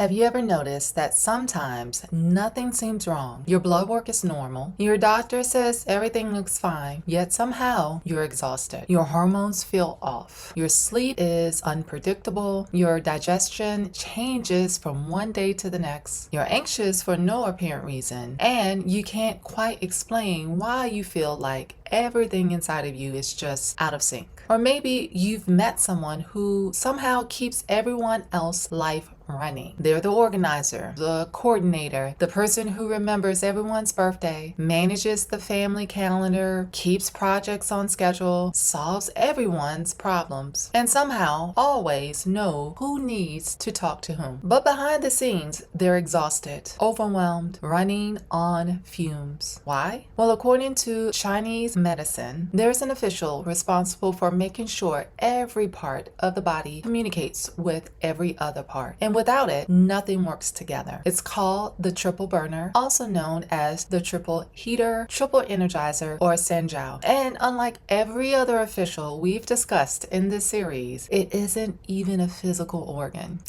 Have you ever noticed that sometimes nothing seems wrong? Your blood work is normal. Your doctor says everything looks fine, yet somehow you're exhausted. Your hormones feel off. Your sleep is unpredictable. Your digestion changes from one day to the next. You're anxious for no apparent reason, and you can't quite explain why you feel like everything inside of you is just out of sync. Or maybe you've met someone who somehow keeps everyone else's life running. They're the organizer, the coordinator, the person who remembers everyone's birthday, manages the family calendar, keeps projects on schedule, solves everyone's problems, and somehow always know who needs to talk to whom. But behind the scenes, they're exhausted, overwhelmed, running on fumes. Why? Well, according to Chinese medicine, there's an official responsible for making sure every part of the body communicates with every other part. And without it, nothing works together. It's called the triple burner, also known as the triple heater, triple energizer, or San Jiao. And unlike every other official we've discussed in this series, it isn't even a physical organ.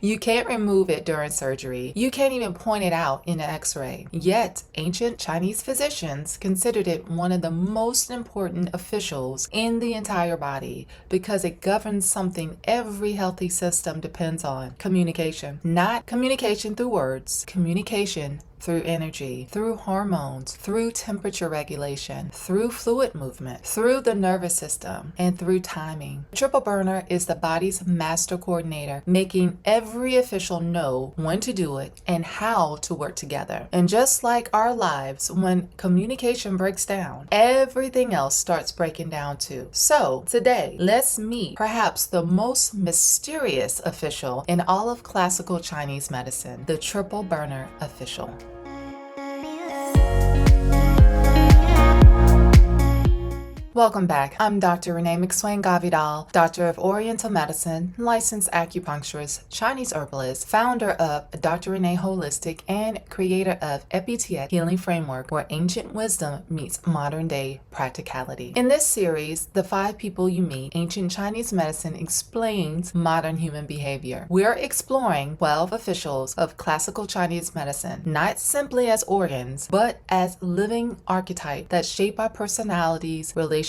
You can't remove it during surgery. You can't even point it out in an x-ray. Yet, ancient Chinese physicians considered it one of the most important officials in the entire body because it governs something every healthy system depends on: communication. Not communication through words, communication through energy, through hormones, through temperature regulation, through fluid movement, through the nervous system, and through timing. The triple burner is the body's master coordinator, making every official know when to do it and how to work together. And just like our lives, when communication breaks down, everything else starts breaking down too. So today, let's meet perhaps the most mysterious official in all of classical Chinese medicine, the triple burner official. Welcome back. I'm Dr. Renee McSwain-Ghavidel, Doctor of Oriental Medicine, licensed acupuncturist, Chinese herbalist, founder of Dr. Renee Holistic, and creator of EpiTech Healing Framework, where ancient wisdom meets modern day practicality. In this series, The 5 People You Meet, Ancient Chinese Medicine Explains Modern Human Behavior. We're exploring 12 officials of classical Chinese medicine, not simply as organs, but as living archetypes that shape our personalities, relationships,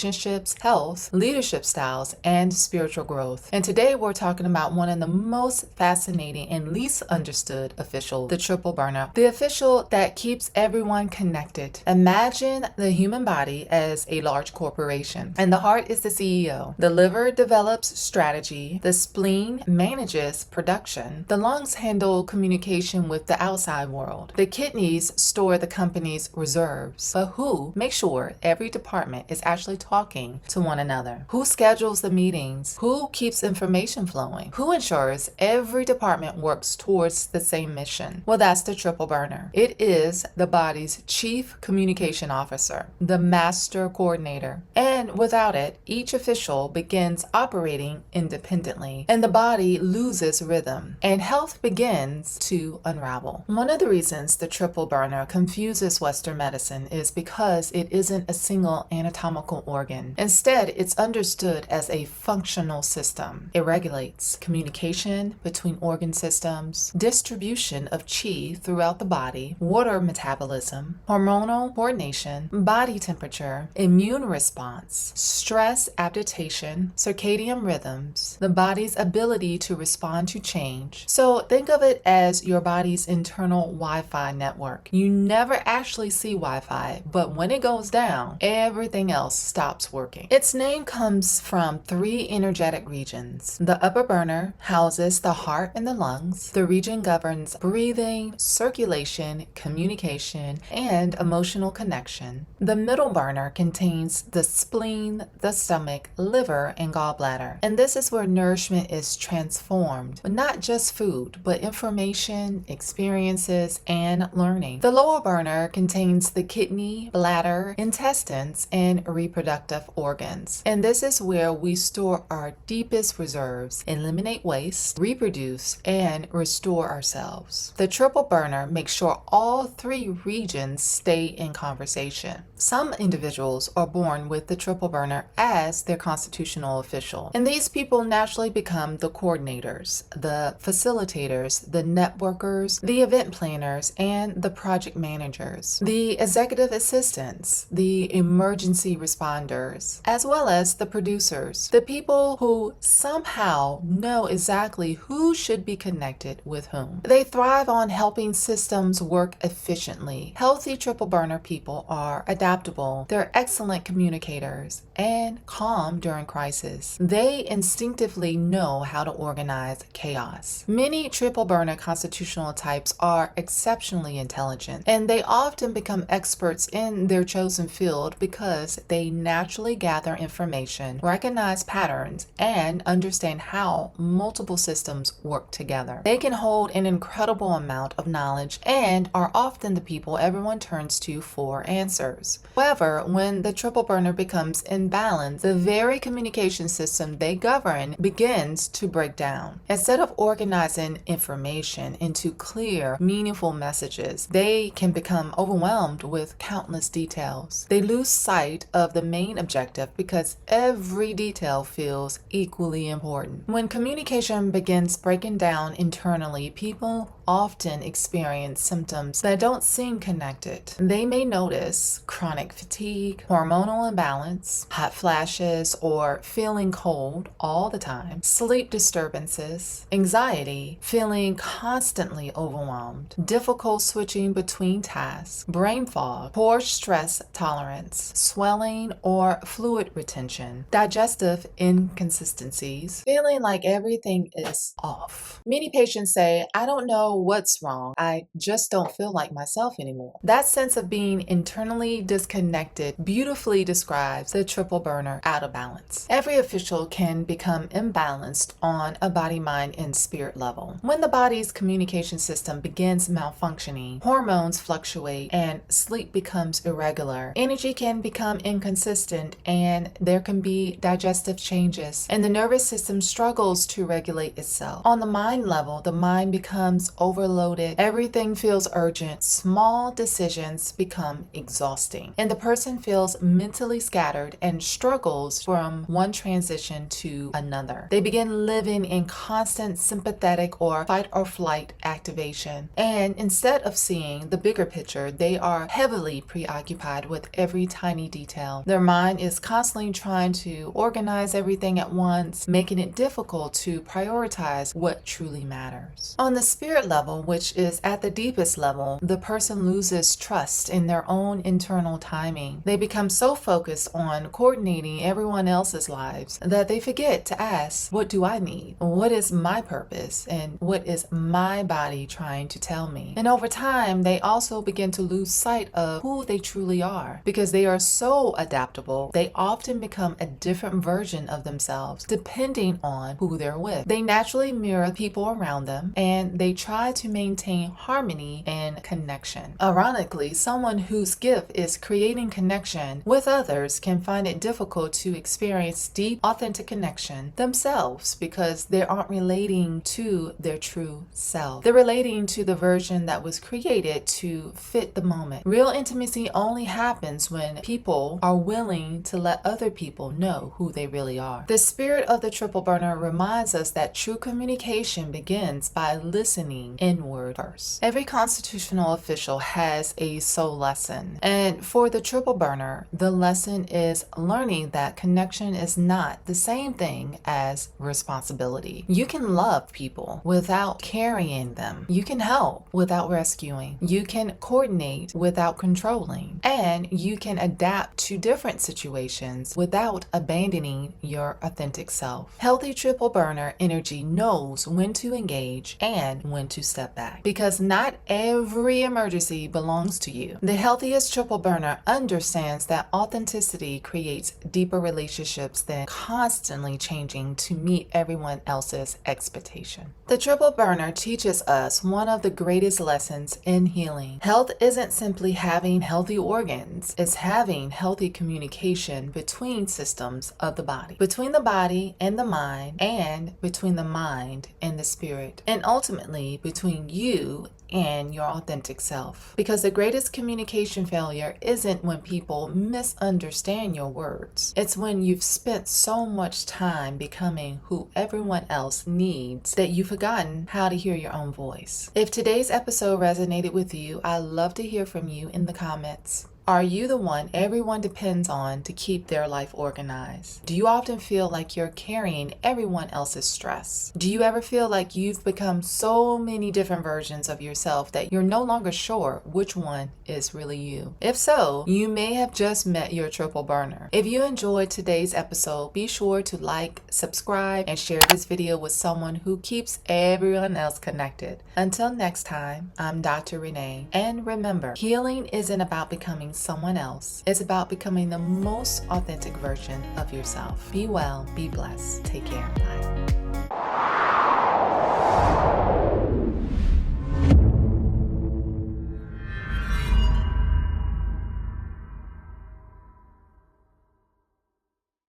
health, leadership styles, and spiritual growth. And today we're talking about one of the most fascinating and least understood officials, the triple burner, the official that keeps everyone connected. Imagine the human body as a large corporation, and the heart is the CEO. The liver develops strategy, the spleen manages production, the lungs handle communication with the outside world, the kidneys store the company's reserves. But who makes sure every department is actually talking to one another? Who schedules the meetings? Who keeps information flowing? Who ensures every department works towards the same mission? Well, that's the triple burner. It is the body's chief communication officer, the master coordinator. And without it, each official begins operating independently, and the body loses rhythm, and health begins to unravel. One of the reasons the triple burner confuses Western medicine is because it isn't a single anatomical organ. Instead, it's understood as a functional system. It regulates communication between organ systems, distribution of qi throughout the body, water metabolism, hormonal coordination, body temperature, immune response, stress adaptation, circadian rhythms, the body's ability to respond to change. So think of it as your body's internal Wi-Fi network. You never actually see Wi-Fi, but when it goes down, everything else stops working. Its name comes from 3 energetic regions. The upper burner houses the heart and the lungs. The region governs breathing, circulation, communication, and emotional connection. The middle burner contains the spleen, the stomach, liver, and gallbladder. And this is where nourishment is transformed, but not just food, but information, experiences, and learning. The lower burner contains the kidney, bladder, intestines, and reproduction. productive organs. And this is where we store our deepest reserves, eliminate waste, reproduce, and restore ourselves. The triple burner makes sure all three regions stay in conversation. Some individuals are born with the triple burner as their constitutional official, and these people naturally become the coordinators, the facilitators, the networkers, the event planners, and the project managers, the executive assistants, the emergency responders, as well as the producers, the people who somehow know exactly who should be connected with whom. They thrive on helping systems work efficiently. Healthy triple burner people are adaptable, they're excellent communicators, and calm during crisis. They instinctively know how to organize chaos. Many triple burner constitutional types are exceptionally intelligent, and they often become experts in their chosen field because they naturally gather information, recognize patterns, and understand how multiple systems work together. They can hold an incredible amount of knowledge and are often the people everyone turns to for answers. However, when the triple burner becomes imbalanced, the very communication system they govern begins to break down. Instead of organizing information into clear, meaningful messages, they can become overwhelmed with countless details. They lose sight of the main objective because every detail feels equally important. When communication begins breaking down internally, people often experience symptoms that don't seem connected. They may notice chronic fatigue, hormonal imbalance, hot flashes, or feeling cold all the time, sleep disturbances, anxiety, feeling constantly overwhelmed, difficult switching between tasks, brain fog, poor stress tolerance, swelling or fluid retention, digestive inconsistencies, feeling like everything is off. Many patients say, "I don't know what's wrong. I just don't feel like myself anymore." That sense of being internally disconnected beautifully describes the triple burner out of balance. Every official can become imbalanced on a body, mind, and spirit level. When the body's communication system begins malfunctioning, hormones fluctuate and sleep becomes irregular. Energy can become inconsistent and there can be digestive changes, and the nervous system struggles to regulate itself. On the mind level, the mind becomes overloaded. Everything feels urgent. Small decisions become exhausting, and the person feels mentally scattered and struggles from one transition to another. They begin living in constant sympathetic or fight or flight activation, and instead of seeing the bigger picture, they are heavily preoccupied with every tiny detail. Their mind is constantly trying to organize everything at once, making it difficult to prioritize what truly matters. On the spirit level, which is at the deepest level, the person loses trust in their own internal timing. They become so focused on coordinating everyone else's lives that they forget to ask, what do I need? What is my purpose? And what is my body trying to tell me? And over time, they also begin to lose sight of who they truly are. Because they are so adaptable, they often become a different version of themselves depending on who they're with. They naturally mirror people around them, and they try to maintain harmony and connection. Ironically, someone whose gift is creating connection with others can find it difficult to experience deep, authentic connection themselves because they aren't relating to their true self. They're relating to the version that was created to fit the moment. Real intimacy only happens when people are willing to let other people know who they really are. The spirit of the triple burner reminds us that true communication begins by listening inward first. Every constitutional official has a soul lesson, and for the triple burner, the lesson is learning that connection is not the same thing as responsibility. You can love people without carrying them. You can help without rescuing. You can coordinate without controlling. And you can adapt to different situations without abandoning your authentic self. Healthy triple burner energy knows when to engage and when to step back, because not every emergency belongs to you. The healthiest triple burner understands that authenticity creates deeper relationships than constantly changing to meet everyone else's expectation. The triple burner teaches us one of the greatest lessons in healing. Health isn't simply having healthy organs, it's having healthy communication communication between systems of the body, between the body and the mind, and between the mind and the spirit, and ultimately between you and your authentic self. Because the greatest communication failure isn't when people misunderstand your words. It's when you've spent so much time becoming who everyone else needs that you've forgotten how to hear your own voice. If today's episode resonated with you, I'd love to hear from you in the comments. Are you the one everyone depends on to keep their life organized? Do you often feel like you're carrying everyone else's stress? Do you ever feel like you've become so many different versions of yourself that you're no longer sure which one is really you? If so, you may have just met your triple burner. If you enjoyed today's episode, be sure to like, subscribe, and share this video with someone who keeps everyone else connected. Until next time, I'm Dr. Renee, and remember, healing isn't about becoming someone else. It's about becoming the most authentic version of yourself. Be well, be blessed. Take care. Bye.